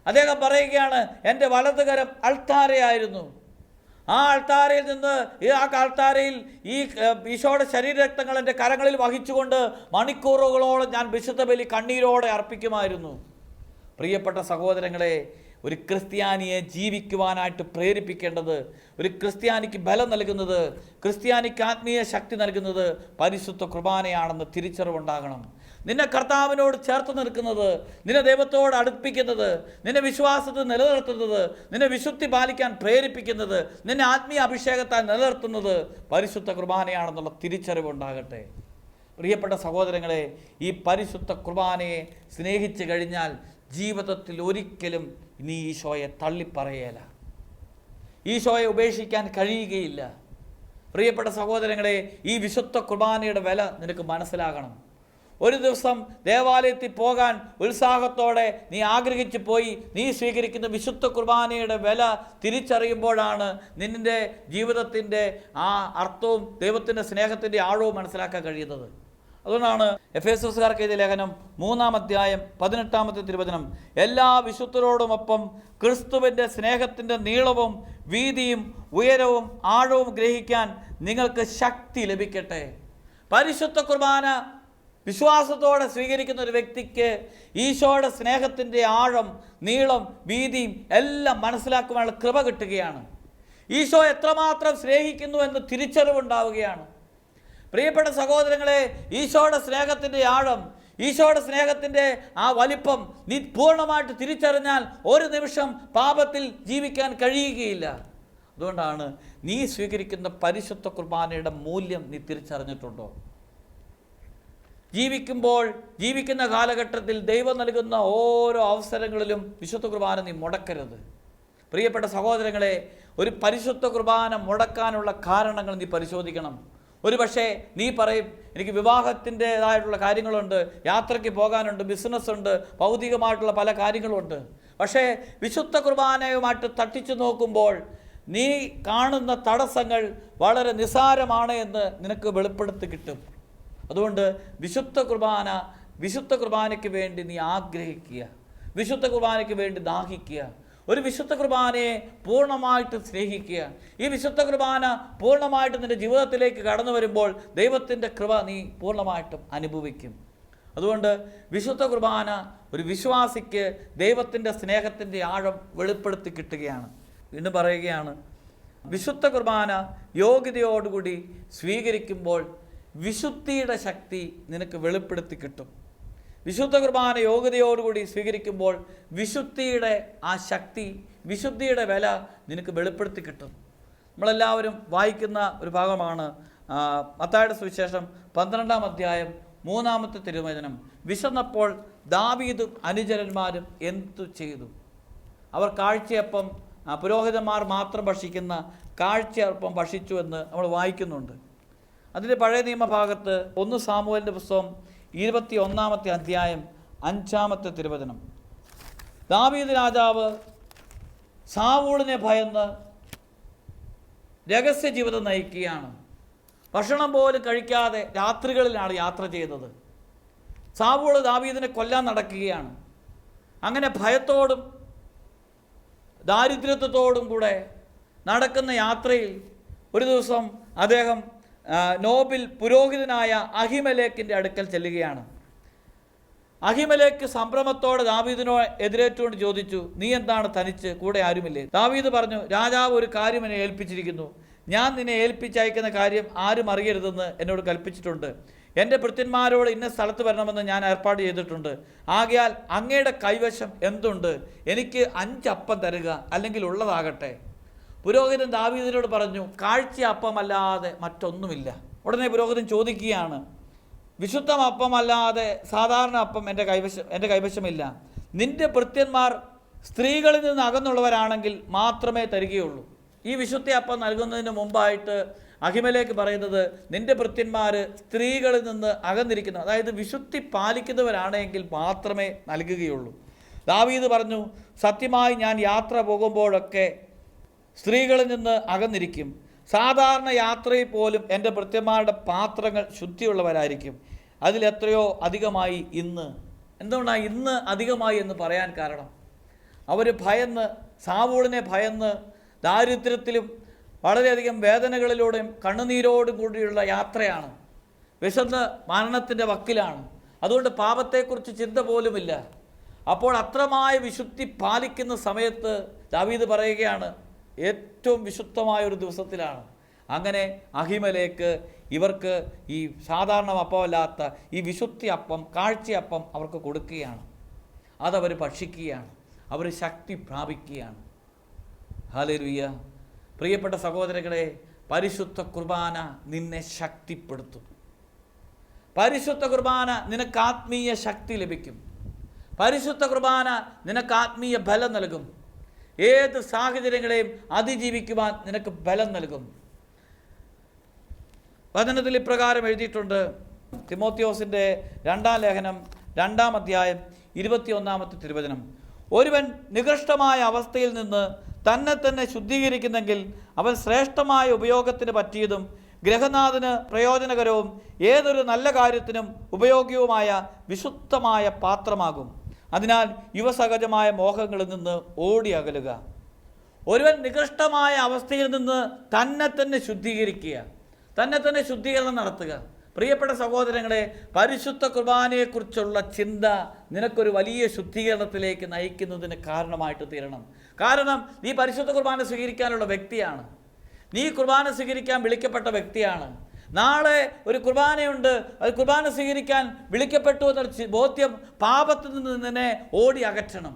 അദ്ദേഹം പറയുകയാണ്, എൻ്റെ വലതുകരം അൾത്താരയായിരുന്നു. ആ അൾത്താരയിൽ നിന്ന് ആ അൾത്താരയിൽ ഈ ഈശോയുടെ ശരീരരക്തങ്ങൾ എൻ്റെ കരങ്ങളിൽ വഹിച്ചുകൊണ്ട് മണിക്കൂറുകളോളം ഞാൻ വിശുദ്ധ ബലി കണ്ണീരോടെ അർപ്പിക്കുമായിരുന്നു. പ്രിയപ്പെട്ട സഹോദരങ്ങളെ, ഒരു ക്രിസ്ത്യാനിയെ ജീവിക്കുവാനായിട്ട് പ്രേരിപ്പിക്കേണ്ടത്, ഒരു ക്രിസ്ത്യാനിക്ക് ബലം നൽകുന്നത്, ക്രിസ്ത്യാനിക്ക് ആത്മീയ ശക്തി നൽകുന്നത് പരിശുദ്ധ കുർബാനയാണെന്ന് തിരിച്ചറിവുണ്ടാകണം. നിന്നെ കർത്താവിനോട് ചേർത്ത് നിൽക്കുന്നത്, നിന്നെ ദൈവത്തോട് അടുപ്പിക്കുന്നത്, നിന്നെ വിശ്വാസത്തിൽ നിലനിർത്തുന്നത്, നിന്നെ വിശുദ്ധി പാലിക്കാൻ പ്രേരിപ്പിക്കുന്നത്, നിന്നെ ആത്മീയ അഭിഷേകത്താൽ നിലനിർത്തുന്നത് പരിശുദ്ധ കുർബാനയാണെന്നുള്ള തിരിച്ചറിവുണ്ടാകട്ടെ. പ്രിയപ്പെട്ട സഹോദരങ്ങളെ, ഈ പരിശുദ്ധ കുർബാനയെ സ്നേഹിച്ചു കഴിഞ്ഞാൽ ജീവിതത്തിൽ ഒരിക്കലും നീ ഈശോയെ തള്ളിപ്പറയേല, ഈശോയെ ഉപേക്ഷിക്കാൻ കഴിയുകയില്ല. പ്രിയപ്പെട്ട സഹോദരങ്ങളെ, ഈ വിശുദ്ധ കുർബാനയുടെ വില നിനക്ക് മനസ്സിലാകണം. ഒരു ദിവസം ദേവാലയത്തിൽ പോകാൻ ഉത്സാഹത്തോടെ നീ ആഗ്രഹിച്ചു പോയി നീ സ്വീകരിക്കുന്ന വിശുദ്ധ കുർബാനയുടെ വില തിരിച്ചറിയുമ്പോഴാണ് നിന്റെ ജീവിതത്തിൻ്റെ ആ അർത്ഥവും ദൈവത്തിൻ്റെ സ്നേഹത്തിൻ്റെ ആഴവും മനസ്സിലാക്കാൻ കഴിയുന്നത്. അതുകൊണ്ടാണ് എഫേസ്യർക്കാർക്ക് എഴുതിയ ലേഖനം 3-ാം അധ്യായം 18-ാമത്തെ തിരുവചനം, എല്ലാ വിശുദ്ധരോടുമൊപ്പം ക്രിസ്തുവിൻ്റെ സ്നേഹത്തിൻ്റെ നീളവും വീതിയും ഉയരവും ആഴവും ഗ്രഹിക്കാൻ നിങ്ങൾക്ക് ശക്തി ലഭിക്കട്ടെ. പരിശുദ്ധ കുർബാന വിശ്വാസത്തോടെ സ്വീകരിക്കുന്ന ഒരു വ്യക്തിക്ക് ഈശോയുടെ സ്നേഹത്തിൻ്റെ ആഴം, നീളം, വീതിയും എല്ലാം മനസ്സിലാക്കുവാനുള്ള കൃപ കിട്ടുകയാണ്. ഈശോ എത്രമാത്രം സ്നേഹിക്കുന്നു എന്ന് തിരിച്ചറിവുണ്ടാവുകയാണ്. പ്രിയപ്പെട്ട സഹോദരങ്ങളെ, ഈശോയുടെ സ്നേഹത്തിൻ്റെ ആഴം, ഈശോയുടെ സ്നേഹത്തിൻ്റെ ആ വലിപ്പം നീ പൂർണ്ണമായിട്ട് തിരിച്ചറിഞ്ഞാൽ ഒരു നിമിഷം പാപത്തിൽ ജീവിക്കാൻ കഴിയുകയില്ല. അതുകൊണ്ടാണ് നീ സ്വീകരിക്കുന്ന പരിശുദ്ധ കുർബാനയുടെ മൂല്യം നീ തിരിച്ചറിഞ്ഞിട്ടുണ്ടോ? ജീവിക്കുന്ന കാലഘട്ടത്തിൽ ദൈവം നൽകുന്ന ഓരോ അവസരങ്ങളിലും വിശുദ്ധ കുർബാന നീ മുടക്കരുത്. പ്രിയപ്പെട്ട സഹോദരങ്ങളെ, ഒരു പരിശുദ്ധ കുർബാന മുടക്കാനുള്ള കാരണങ്ങൾ നീ പരിശോധിക്കണം. ഒരു പക്ഷേ നീ പറയും, എനിക്ക് വിവാഹത്തിൻ്റെതായിട്ടുള്ള കാര്യങ്ങളുണ്ട്, യാത്രയ്ക്ക് പോകാനുണ്ട്, ബിസിനസ്സുണ്ട്, ഭൗതികമായിട്ടുള്ള പല കാര്യങ്ങളുണ്ട്. പക്ഷേ വിശുദ്ധ കുർബാനയുമായിട്ട് തട്ടിച്ചു നോക്കുമ്പോൾ നീ കാണുന്ന തടസ്സങ്ങൾ വളരെ നിസ്സാരമാണ് എന്ന് നിനക്ക് വെളിപ്പെടുത്തി കിട്ടും. അതുകൊണ്ട് വിശുദ്ധ കുർബാനയ്ക്ക് വേണ്ടി നീ ആഗ്രഹിക്കുക, വിശുദ്ധ കുർബാനയ്ക്ക് വേണ്ടി ദാഹിക്കുക, ഒരു വിശുദ്ധ കുർബാനയെ പൂർണ്ണമായിട്ട് സ്നേഹിക്കുക. ഈ വിശുദ്ധ കുർബാന പൂർണ്ണമായിട്ട് നിൻ്റെ ജീവിതത്തിലേക്ക് കടന്നു വരുമ്പോൾ ദൈവത്തിൻ്റെ കൃപ നീ പൂർണ്ണമായിട്ടും അനുഭവിക്കും. അതുകൊണ്ട് വിശുദ്ധ കുർബാന ഒരു വിശ്വാസിക്ക് ദൈവത്തിൻ്റെ സ്നേഹത്തിൻ്റെ ആഴം വെളിപ്പെടുത്തി കിട്ടുകയാണ്. വീണ്ടും പറയുകയാണ്, വിശുദ്ധ കുർബാന യോഗ്യതയോടുകൂടി സ്വീകരിക്കുമ്പോൾ വിശുദ്ധിയുടെ ശക്തി നിനക്ക് വെളിപ്പെടുത്തി കിട്ടും. വിശുദ്ധ കുർബാന യോഗ്യതയോടുകൂടി സ്വീകരിക്കുമ്പോൾ വിശുദ്ധിയുടെ ആ ശക്തി, വിശുദ്ധിയുടെ വില നിനക്ക് വെളിപ്പെടുത്തി കിട്ടും. നമ്മളെല്ലാവരും വായിക്കുന്ന ഒരു ഭാഗമാണ് മത്തായിയുടെ സുവിശേഷം 12-ാം അധ്യായം 3-ാമത്തെ തിരുവചനം. വിശന്നപ്പോൾ ദാവീദും അനുചരന്മാരും എന്തു ചെയ്തു? അവർ കാഴ്ചയപ്പം, പുരോഹിതന്മാർ മാത്രം ഭക്ഷിക്കുന്ന കാഴ്ചയപ്പം ഭക്ഷിച്ചു എന്ന് നമ്മൾ വായിക്കുന്നുണ്ട്. അതിൻ്റെ പഴയ നിയമഭാഗത്ത് 1 സാമുവേലിൻ്റെ പുസ്തകം 21-ാമത്തെ അധ്യായം 5-ാമത്തെ തിരുവചനം, ദാവീദ് രാജാവ് സാവൂളിനെ ഭയന്ന് രഹസ്യ ജീവിതം നയിക്കുകയാണ്. ഭക്ഷണം പോലും കഴിക്കാതെ രാത്രികളിലാണ് യാത്ര ചെയ്തത്. സാവൂൾ ദാവീദിനെ കൊല്ലാൻ നടക്കുകയാണ്. അങ്ങനെ ഭയത്തോടും ദാരിദ്ര്യത്തോടും കൂടെ നടക്കുന്ന യാത്രയിൽ ഒരു ദിവസം അദ്ദേഹം നോബിൽ പുരോഹിതനായ അഹിമേലെക്കിൻ്റെ അടുക്കൽ ചെല്ലുകയാണ്. അഹിമേലെക്ക് സംഭ്രമത്തോടെ ദാവീദിനോട് എതിരേറ്റുകൊണ്ട് ചോദിച്ചു, നീ എന്താണ് തനിച്ച്, കൂടെ ആരുമില്ലേ? ദാവീദ് പറഞ്ഞു, രാജാവ് ഒരു കാര്യം എന്നെ ഏൽപ്പിച്ചിരിക്കുന്നു. ഞാൻ നിന്നെ ഏൽപ്പിച്ചയക്കുന്ന കാര്യം ആരും അറിയരുതെന്ന് എന്നോട് കൽപ്പിച്ചിട്ടുണ്ട്. എൻ്റെ ഭൃത്യന്മാരോട് ഇന്ന സ്ഥലത്ത് വരണമെന്ന് ഞാൻ ഏർപ്പാട് ചെയ്തിട്ടുണ്ട്. ആകയാൽ അങ്ങയുടെ കൈവശം എന്തുണ്ട്? എനിക്ക് 5 അപ്പം തരിക, അല്ലെങ്കിൽ ഉള്ളതാകട്ടെ. പുരോഹിതൻ ദാവീദിനോട് പറഞ്ഞു, കാഴ്ച അപ്പമല്ലാതെ മറ്റൊന്നുമില്ല. ഉടനെ പുരോഹിതൻ ചോദിക്കുകയാണ്, വിശുദ്ധ അപ്പമല്ലാതെ സാധാരണ അപ്പം എൻ്റെ കൈവശമില്ല. നിന്റെ ഭൃത്യന്മാർ സ്ത്രീകളിൽ നിന്ന് അകന്നുള്ളവരാണെങ്കിൽ മാത്രമേ തരികയുള്ളൂ. ഈ വിശുദ്ധ അപ്പം നൽകുന്നതിന് മുമ്പായിട്ട് അഹിമേലെക്ക് പറയുന്നത്, നിന്റെ ഭൃത്യന്മാർ സ്ത്രീകളിൽ നിന്ന് അകന്നിരിക്കുന്നു, അതായത് വിശുദ്ധി പാലിക്കുന്നവരാണെങ്കിൽ മാത്രമേ നൽകുകയുള്ളൂ. ദാവീദ് പറഞ്ഞു, സത്യമായി ഞാൻ യാത്ര പോകുമ്പോഴൊക്കെ സ്ത്രീകളിൽ നിന്ന് അകന്നിരിക്കും. സാധാരണ യാത്രയിൽ പോലും എൻ്റെ ഭൃത്യന്മാരുടെ പാത്രങ്ങൾ ശുദ്ധിയുള്ളവരായിരിക്കും. അതിലെത്രയോ അധികമായി ഇന്ന്. എന്തുകൊണ്ടാണ് ഇന്ന് അധികമായി എന്ന് പറയാൻ കാരണം? അവർ ഭയന്ന്, സാവൂളിനെ ഭയന്ന്, ദാരിദ്ര്യത്തിലും വളരെയധികം വേദനകളിലൂടെയും കണ്ണുനീരോടും കൂടിയുള്ള യാത്രയാണ്. വിശന്ന് മരണത്തിൻ്റെ വക്കിലാണ്. അതുകൊണ്ട് പാപത്തെക്കുറിച്ച് ചിന്ത പോലുമില്ല. അപ്പോൾ അത്രമായ വിശുദ്ധി പാലിക്കുന്ന സമയത്ത് ദാവീദ് പറയുകയാണ്, ഏറ്റവും വിശുദ്ധമായ ഒരു ദിവസത്തിലാണ്. അങ്ങനെ അഹിമേലെക്ക് ഇവർക്ക് ഈ സാധാരണ അപ്പമല്ലാത്ത ഈ വിശുദ്ധി അപ്പം, കാഴ്ചയപ്പം അവർക്ക് കൊടുക്കുകയാണ്. അതവർ ഭക്ഷിക്കുകയാണ്. അവർ ശക്തി പ്രാപിക്കുകയാണ്. ഹല്ലേലൂയ. പ്രിയപ്പെട്ട സഹോദരങ്ങളെ, പരിശുദ്ധ കുർബാന നിന്നെ ശക്തിപ്പെടുത്തും. പരിശുദ്ധ കുർബാന നിനക്ക് ആത്മീയ ശക്തി ലഭിക്കും. പരിശുദ്ധ കുർബാന നിനക്ക് ആത്മീയ ബലം നൽകും. ഏത് സാഹചര്യങ്ങളെയും അതിജീവിക്കുവാൻ നിനക്ക് ബലം നൽകും. വചനത്തിൽ ഇപ്രകാരം എഴുതിയിട്ടുണ്ട്. തിമോത്തിയോസിൻ്റെ 2-ാം ലേഖനം 2-ാം അധ്യായം 21-ാമത്തെ തിരുവചനം. ഒരുവൻ നികൃഷ്ടമായ അവസ്ഥയിൽ നിന്ന് തന്നെ തന്നെ ശുദ്ധീകരിക്കുന്നെങ്കിൽ അവൻ ശ്രേഷ്ഠമായ ഉപയോഗത്തിന് പറ്റിയതും ഗ്രഹനാഥന് പ്രയോജനകരവും ഏതൊരു നല്ല കാര്യത്തിനും ഉപയോഗ്യവുമായ വിശുദ്ധമായ പാത്രമാകും. അതിനാൽ യുവസഹജമായ മോഹങ്ങളിൽ നിന്ന് ഓടി അകലുക. ഒരുവൻ നികൃഷ്ടമായ അവസ്ഥയിൽ നിന്ന് തന്നെ തന്നെ ശുദ്ധീകരിക്കുക, തന്നെ തന്നെ ശുദ്ധീകരണം നടത്തുക. പ്രിയപ്പെട്ട സഹോദരങ്ങളെ, പരിശുദ്ധ കുർബാനയെക്കുറിച്ചുള്ള ചിന്ത നിനക്കൊരു വലിയ ശുദ്ധീകരണത്തിലേക്ക് നയിക്കുന്നതിന് കാരണമായിട്ട് തീരണം. കാരണം നീ പരിശുദ്ധ കുർബാന സ്വീകരിക്കാനുള്ള വ്യക്തിയാണ്. നീ കുർബാന സ്വീകരിക്കാൻ വിളിക്കപ്പെട്ട വ്യക്തിയാണ്. നാളെ ഒരു കുർബാനയുണ്ട്, അത് കുർബാന സ്വീകരിക്കാൻ വിളിക്കപ്പെട്ടു എന്ന ബോധ്യം പാപത്തിൽ നിന്ന് നിന്നെ ഓടി അകറ്റണം.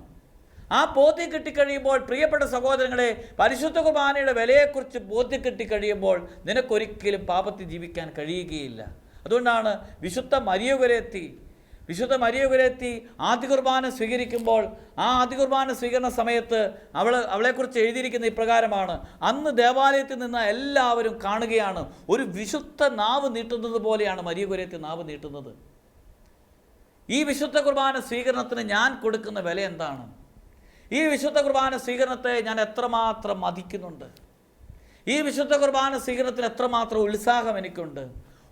ആ ബോധ്യം കിട്ടിക്കഴിയുമ്പോൾ, പ്രിയപ്പെട്ട സഹോദരങ്ങളെ, പരിശുദ്ധ കുർബാനയുടെ വിലയെക്കുറിച്ച് ബോധ്യം കിട്ടിക്കഴിയുമ്പോൾ നിനക്കൊരിക്കലും പാപത്തിൽ ജീവിക്കാൻ കഴിയുകയില്ല. അതുകൊണ്ടാണ് വിശുദ്ധ മരിയകുരേത്തി ആദ്യ കുർബാന സ്വീകരിക്കുമ്പോൾ, ആ ആദ്യ കുർബാന സ്വീകരണ സമയത്ത് അവളെക്കുറിച്ച് എഴുതിയിരിക്കുന്ന ഇപ്രകാരമാണ്: അന്ന് ദേവാലയത്തിൽ നിന്ന് എല്ലാവരും കാണുകയാണ്, ഒരു വിശുദ്ധ നാവ് നീട്ടുന്നത് പോലെയാണ് മരിയകുരേത്തി നാവ് നീട്ടുന്നത്. ഈ വിശുദ്ധ കുർബാന സ്വീകരണത്തിന് ഞാൻ കൊടുക്കുന്ന വില എന്താണ്? ഈ വിശുദ്ധ കുർബാന സ്വീകരണത്തെ ഞാൻ എത്രമാത്രം മതിക്കുന്നുണ്ട്? ഈ വിശുദ്ധ കുർബാന സ്വീകരണത്തിന് എത്രമാത്രം ഉത്സാഹം എനിക്കുണ്ട്?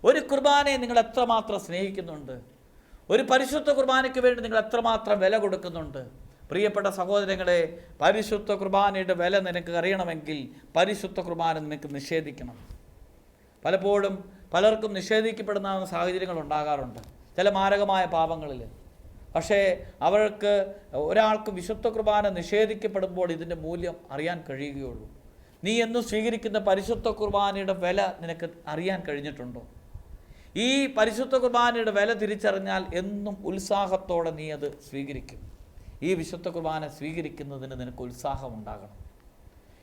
ഒരു കുർബാനയെ നിങ്ങൾ എത്രമാത്രം സ്നേഹിക്കുന്നുണ്ട്? ഒരു പരിശുദ്ധ കുർബാനയ്ക്ക് വേണ്ടി നിങ്ങൾ എത്രമാത്രം വില കൊടുക്കുന്നുണ്ട്? പ്രിയപ്പെട്ട സഹോദരങ്ങളെ, പരിശുദ്ധ കുർബാനയുടെ വില നിനക്ക് അറിയണമെങ്കിൽ പരിശുദ്ധ കുർബാന നിനക്ക് നിഷേധിക്കണം. പലപ്പോഴും പലർക്കും നിഷേധിക്കപ്പെടുന്ന സാഹചര്യങ്ങൾ ഉണ്ടാകാറുണ്ട് ചില മാരകമായ പാപങ്ങളിൽ. പക്ഷേ ഒരാൾക്ക് വിശുദ്ധ കുർബാന നിഷേധിക്കപ്പെടുമ്പോൾ ഇതിൻ്റെ മൂല്യം അറിയാൻ കഴിയുകയുള്ളൂ. നീ എന്നും സ്വീകരിക്കുന്ന പരിശുദ്ധ കുർബാനയുടെ വില നിനക്ക് അറിയാൻ കഴിഞ്ഞിട്ടുണ്ടോ? ഈ പരിശുദ്ധ കുർബാനയുടെ വില തിരിച്ചറിഞ്ഞാൽ എന്നും ഉത്സാഹത്തോടെ നീ അത് സ്വീകരിക്കും. ഈ വിശുദ്ധ കുർബാന സ്വീകരിക്കുന്നതിന് നിനക്ക് ഉത്സാഹം ഉണ്ടാകണം.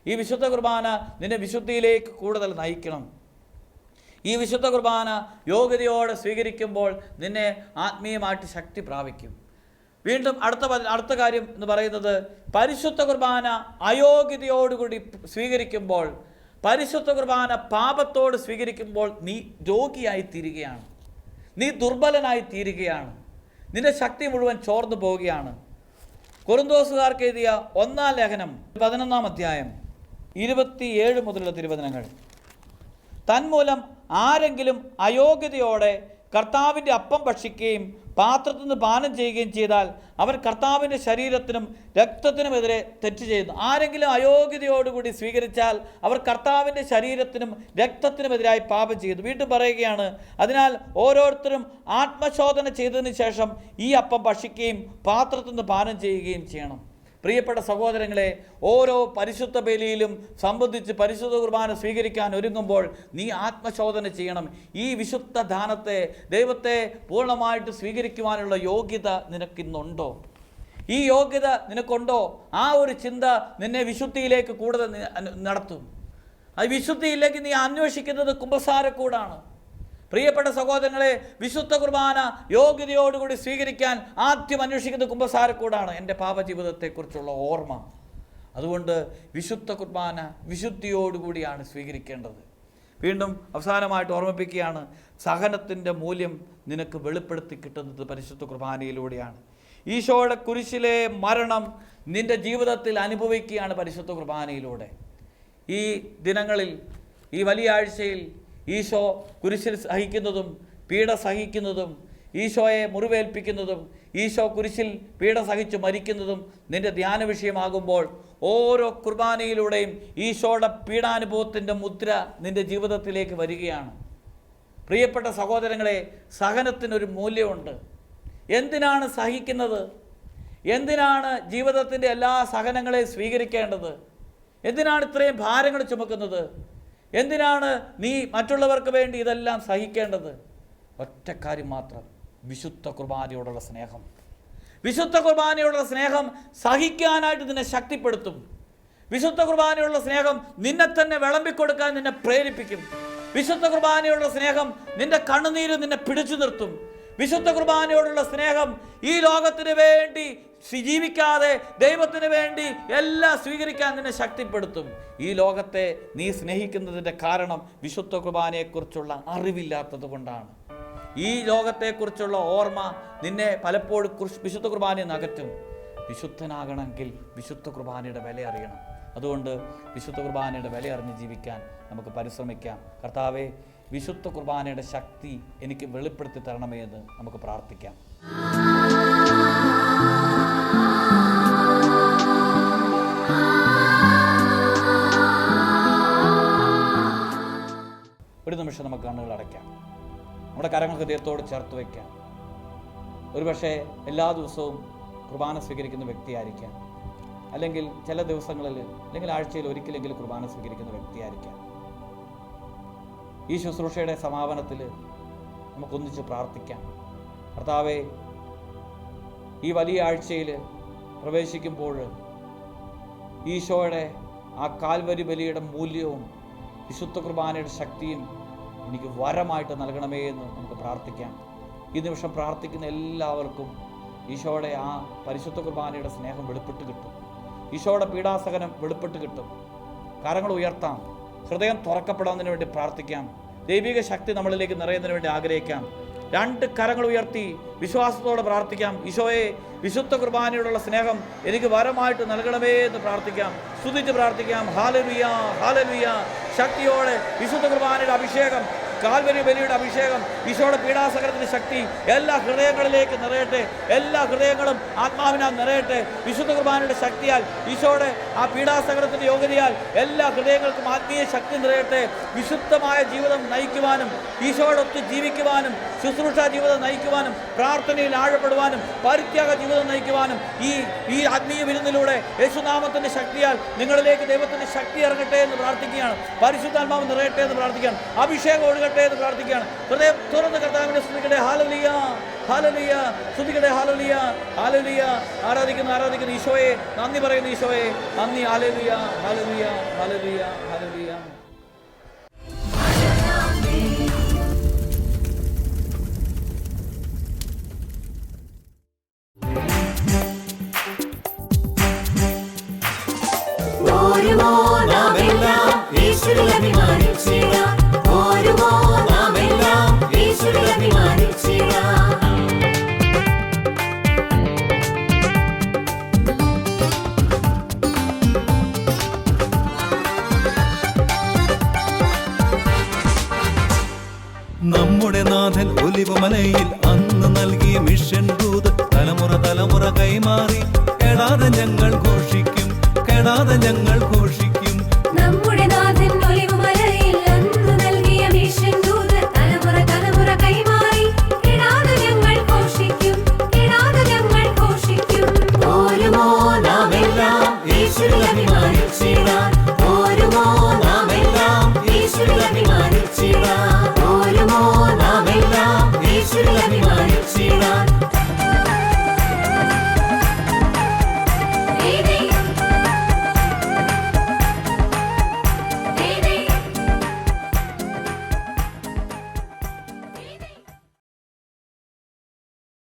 ഈ വിശുദ്ധ കുർബാന നിന്നെ വിശുദ്ധിയിലേക്ക് കൂടുതൽ നയിക്കണം. ഈ വിശുദ്ധ കുർബാന യോഗ്യതയോടെ സ്വീകരിക്കുമ്പോൾ നിന്നെ ആത്മീയമായിട്ട് ശക്തി പ്രാപിക്കും. വീണ്ടും അടുത്ത കാര്യം എന്ന് പറയുന്നത്, പരിശുദ്ധ കുർബാന അയോഗ്യതയോടുകൂടി സ്വീകരിക്കുമ്പോൾ, പരിശുദ്ധ കുർബാന പാപത്തോട് സ്വീകരിക്കുമ്പോൾ നീ രോഗിയായി തീരുകയാണ്, നീ ദുർബലനായി തീരുകയാണ്, നിന്റെ ശക്തി മുഴുവൻ ചോർന്നു പോവുകയാണ്. കൊരിന്തോസുകാർക്ക് എഴുതിയ 1-ാം ലേഖനം 11-ാം അധ്യായം 27 മുതലുള്ള തിരുവചനങ്ങൾ. തന്മൂലം ആരെങ്കിലും അയോഗ്യതയോടെ കർത്താവിൻ്റെ അപ്പം ഭക്ഷിക്കുകയും പാത്രത്തിൽ നിന്ന് പാനം ചെയ്യുകയും ചെയ്താൽ അവർ കർത്താവിൻ്റെ ശരീരത്തിനും രക്തത്തിനുമെതിരെ തെറ്റ് ചെയ്യുന്നു. ആരെങ്കിലും അയോഗ്യതയോടുകൂടി സ്വീകരിച്ചാൽ അവർ കർത്താവിൻ്റെ ശരീരത്തിനും രക്തത്തിനുമെതിരായി പാപം ചെയ്യുന്നു. വീണ്ടും പറയുകയാണ്, അതിനാൽ ഓരോരുത്തരും ആത്മശോധന ചെയ്തതിന് ശേഷം ഈ അപ്പം ഭക്ഷിക്കുകയും പാത്രത്തിൽ നിന്ന് പാനം ചെയ്യുകയും ചെയ്യണം. പ്രിയപ്പെട്ട സഹോദരങ്ങളെ, ഓരോ പരിശുദ്ധ ബലിയിലും സംബന്ധിച്ച് പരിശുദ്ധ കുർബാന സ്വീകരിക്കാൻ ഒരുങ്ങുമ്പോൾ നീ ആത്മശോധന ചെയ്യണം. ഈ വിശുദ്ധ ദാനത്തെ, ദൈവത്തെ പൂർണ്ണമായിട്ട് സ്വീകരിക്കുവാനുള്ള യോഗ്യത നിനക്കിന്നുണ്ടോ? ഈ യോഗ്യത നിനക്കുണ്ടോ? ആ ഒരു ചിന്ത നിന്നെ വിശുദ്ധിയിലേക്ക് കൂടുതൽ നടത്തും. അത് വിശുദ്ധിയിലേക്ക് നീ അന്വേഷിക്കുന്നത് കുമ്പസാരക്കൂടാണ്. പ്രിയപ്പെട്ട സഹോദരങ്ങളെ, വിശുദ്ധ കുർബാന യോഗ്യതയോടുകൂടി സ്വീകരിക്കാൻ ആദ്യം അന്വേഷിക്കുന്നത് കുമ്പസാരക്കൂടാണ്, എൻ്റെ പാപജീവിതത്തെക്കുറിച്ചുള്ള ഓർമ്മ. അതുകൊണ്ട് വിശുദ്ധ കുർബാന വിശുദ്ധിയോടുകൂടിയാണ് സ്വീകരിക്കേണ്ടത്. വീണ്ടും അവസാനമായിട്ട് ഓർമ്മിപ്പിക്കുകയാണ്, സഹനത്തിൻ്റെ മൂല്യം നിനക്ക് വെളിപ്പെടുത്തി കിട്ടുന്നത് പരിശുദ്ധ കുർബാനയിലൂടെയാണ്. ഈശോയുടെ കുരിശിലെ മരണം നിൻ്റെ ജീവിതത്തിൽ അനുഭവിക്കുകയാണ് പരിശുദ്ധ കുർബാനയിലൂടെ. ഈ ദിനങ്ങളിൽ, ഈ വലിയ ആഴ്ചയിൽ ഈശോ കുരിശിൽ സഹിക്കുന്നതും പീഡ സഹിക്കുന്നതും ഈശോയെ മുറിവേൽപ്പിക്കുന്നതും ഈശോ കുരിശിൽ പീഡ സഹിച്ച് മരിക്കുന്നതും നിൻ്റെ ധ്യാന വിഷയമാകുമ്പോൾ ഓരോ കുർബാനയിലൂടെയും ഈശോയുടെ പീഡാനുഭവത്തിൻ്റെ മുദ്ര നിൻ്റെ ജീവിതത്തിലേക്ക് വരികയാണ്. പ്രിയപ്പെട്ട സഹോദരങ്ങളെ, സഹനത്തിനൊരു മൂല്യമുണ്ട്. എന്തിനാണ് സഹിക്കുന്നത്? എന്തിനാണ് ജീവിതത്തിൻ്റെ എല്ലാ സഹനങ്ങളെയും സ്വീകരിക്കേണ്ടത്? എന്തിനാണ് ഇത്രയും ഭാരങ്ങൾ ചുമക്കുന്നത്? എന്തിനാണ് നീ മറ്റുള്ളവർക്ക് വേണ്ടി ഇതെല്ലാം സഹിക്കേണ്ടത്? ഒറ്റ കാര്യം മാത്രം, വിശുദ്ധ കുർബാനയോടുള്ള സ്നേഹം. വിശുദ്ധ കുർബാനയോടുള്ള സ്നേഹം സഹിക്കാനായിട്ട് നിന്നെ ശക്തിപ്പെടുത്തും. വിശുദ്ധ കുർബാനയോടുള്ള സ്നേഹം നിന്നെ തന്നെ വിളമ്പിക്കൊടുക്കാൻ നിന്നെ പ്രേരിപ്പിക്കും. വിശുദ്ധ കുർബാനയോടുള്ള സ്നേഹം നിന്റെ കണ്ണുനീര് നിന്നെ പിടിച്ചു നിർത്തും. വിശുദ്ധ കുർബാനയോടുള്ള സ്നേഹം ഈ ലോകത്തിന് വേണ്ടി ജീവിക്കാതെ ദൈവത്തിന് വേണ്ടി എല്ലാം സ്വീകരിക്കാൻ നിന്നെ ശക്തിപ്പെടുത്തും. ഈ ലോകത്തെ നീ സ്നേഹിക്കുന്നതിൻ്റെ കാരണം വിശുദ്ധ കുർബാനയെക്കുറിച്ചുള്ള അറിവില്ലാത്തത് കൊണ്ടാണ്. ഈ ലോകത്തെക്കുറിച്ചുള്ള ഓർമ്മ നിന്നെ പലപ്പോഴും വിശുദ്ധ കുർബാനയെ നകറ്റും. വിശുദ്ധനാകണമെങ്കിൽ വിശുദ്ധ കുർബാനയുടെ വില അറിയണം. അതുകൊണ്ട് വിശുദ്ധ കുർബാനയുടെ വില അറിഞ്ഞ് ജീവിക്കാൻ നമുക്ക് പരിശ്രമിക്കാം. കർത്താവേ, വിശുദ്ധ കുർബാനയുടെ ശക്തി എനിക്ക് വെളിപ്പെടുത്തി തരണമേ എന്ന് നമുക്ക് പ്രാർത്ഥിക്കാം. ഒരു നിമിഷം നമുക്ക് കണ്ണുകൾ അടയ്ക്കാം. നമ്മുടെ കരങ്ങൾ ഹൃദയത്തോട് ചേർത്ത് വയ്ക്കാം. ഒരുപക്ഷെ എല്ലാ ദിവസവും കുർബാന സ്വീകരിക്കുന്ന വ്യക്തിയായിരിക്കാം, അല്ലെങ്കിൽ ചില ദിവസങ്ങളിൽ അല്ലെങ്കിൽ ആഴ്ചയിൽ ഒരിക്കലെങ്കിലും കുർബാന സ്വീകരിക്കുന്ന വ്യക്തിയായിരിക്കാം. ഈ ശുശ്രൂഷയുടെ സമാപനത്തിൽ നമുക്കൊന്നിച്ച് പ്രാർത്ഥിക്കാം. കർത്താവേ, ഈ വലിയ ആഴ്ചയിൽ പ്രവേശിക്കുമ്പോൾ ഈശോയുടെ ആ കാൽവരി ബലിയുടെ മൂല്യവും വിശുദ്ധ കുർബാനയുടെ ശക്തിയും എനിക്ക് വരമായിട്ട് നൽകണമേ എന്ന് നമുക്ക് പ്രാർത്ഥിക്കാം. ഈ നിമിഷം പ്രാർത്ഥിക്കുന്ന എല്ലാവർക്കും ഈശോയുടെ ആ പരിശുദ്ധ കുർബാനയുടെ സ്നേഹം വെളിപ്പെട്ട് കിട്ടും. ഈശോയുടെ പീഡാസഹനം വെളിപ്പെട്ട് കിട്ടും. കരങ്ങൾ ഉയർത്താം. ഹൃദയം തുറക്കപ്പെടാൻ വേണ്ടി പ്രാർത്ഥിക്കാം. ദൈവിക ശക്തി നമ്മളിലേക്ക് നിറയുന്നതിന് വേണ്ടി ആഗ്രഹിക്കാം. രണ്ട് കരങ്ങൾ ഉയർത്തി വിശ്വാസത്തോടെ പ്രാർത്ഥിക്കാം. ഈശോയെ, വിശുദ്ധ കുർബാനയോടുള്ള സ്നേഹം എനിക്ക് വരമായിട്ട് നൽകണമേ എന്ന് പ്രാർത്ഥിക്കാം. സ്തുതിച്ച് പ്രാർത്ഥിക്കാം. Hallelujah, hallelujah. ശക്തിയോടെ വിശുദ്ധ കുർബാനയുടെ അഭിഷേകം, കാൽവരി ബലിയുടെ അഭിഷേകം, ഈശോയുടെ പീഡാസഹനത്തിന്റെ ശക്തി എല്ലാ ഹൃദയങ്ങളിലേക്ക് നിറയട്ടെ. എല്ലാ ഹൃദയങ്ങളും ആത്മാവിനാൽ നിറയട്ടെ. വിശുദ്ധ കുർബാനയുടെ ശക്തിയാൽ, ഈശോയുടെ ആ പീഡാസഹനത്തിന്റെ യോഗ്യതയാൽ എല്ലാ ഹൃദയങ്ങൾക്കും ആത്മീയ ശക്തി നിറയട്ടെ. വിശുദ്ധമായ ജീവിതം നയിക്കുവാനും ഈശോയോടൊത്ത് ജീവിക്കുവാനും ശുശ്രൂഷ ജീവിതം നയിക്കുവാനും പ്രാർത്ഥനയിൽ ആഴപ്പെടുവാനും പരിത്യാഗ ജീവിതം നയിക്കുവാനും ഈ ആത്മീയ വിരുന്നിലൂടെ യേശുനാമത്തിന്റെ ശക്തിയാൽ നിങ്ങളിലേക്ക് ദൈവത്തിന്റെ ശക്തി ഇറങ്ങട്ടെ എന്ന് പ്രാർത്ഥിക്കുകയാണ്. പരിശുദ്ധാത്മാവ് നിറയട്ടെ എന്ന് പ്രാർത്ഥിക്കുകയാണ്. അഭിഷേകം ഒഴുകട്ടെ എന്ന് പ്രാർത്ഥിക്കുകയാണ്. ഹൃദയം തുറന്ന് കർത്താവിനെ സ്തുതിക്കട്ടെ. ഹല്ലേലൂയ, ഹല്ലേലൂയ. സ്തുതിക്കട്ടെ. ഹല്ലേലൂയ, ഹല്ലേലൂയ. ആരാധിക്കുന്നു ഈശോയെ. നന്ദി പറയുന്നു ഈശോയെ. നന്ദി. ഹല്ലേലൂയ, ഹല്ലേലൂയ, ഹല്ലേലൂയ, ഹല്ലേലൂയ. നമ്മുടെ നാഥൻ ഒലിവുമലയിൽ അന്ന് നൽകിയ മിഷൻ ദൂത് തലമുറ തലമുറ കൈമാറി കെടാതെ ഞങ്ങൾ ഘോഷിക്കും, കെടാതെ ഞങ്ങൾ ഘോഷിക്കും.